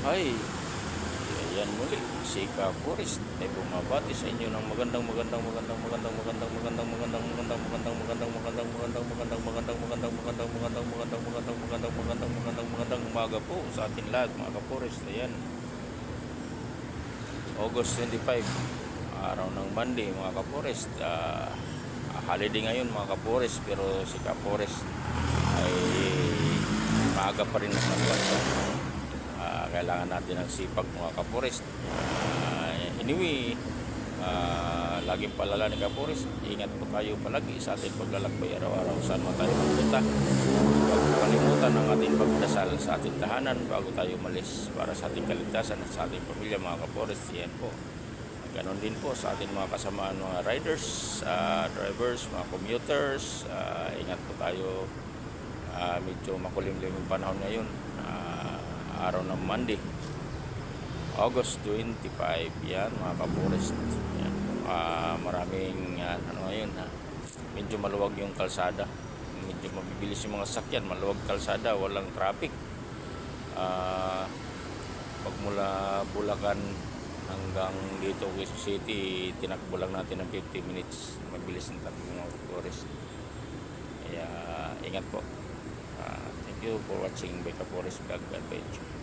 Hi, ayan muli si Forest ay bumabati sa inyo ng magandang umaga po sa atin lahat mga Ka-Forest. Ayan, August 25, araw ng Monday mga Ka-Forest. Holiday ngayon mga Ka-Forest, pero si Ka-Forest ay maaga pa rin nagpapalta. Kailangan natin ng sipag mga Ka-Forest. Anyway, laging palala ni Ka-Forest, ingat po tayo palagi sa ating paglalakbay araw-araw saan man tayo magpunta. Huwag kalimutan ang ating pagdasal sa ating tahanan bago tayo umalis para sa ating kaligtasan at sa ating pamilya mga Ka-Forest. Yan po. Ganon din po sa ating mga kasamaan, mga riders, drivers, mga commuters. Ingat po tayo. Medyo makulimlim yung panahon ngayon. Araw ng Monday, August 25. Yan mga Ka-Forest. Yan. Maraming ngayon, medyo maluwag yung kalsada, medyo mabibilis yung mga sakyan, maluwag kalsada, walang traffic. Pag mula Bulacan hanggang dito Quezon City, tinakbo lang natin ng 50 minutes. Mabilis ng takbo mga Ka-Forest. Kaya ingat po. Thank you for watching by Ka-Forest Vlog Adventure.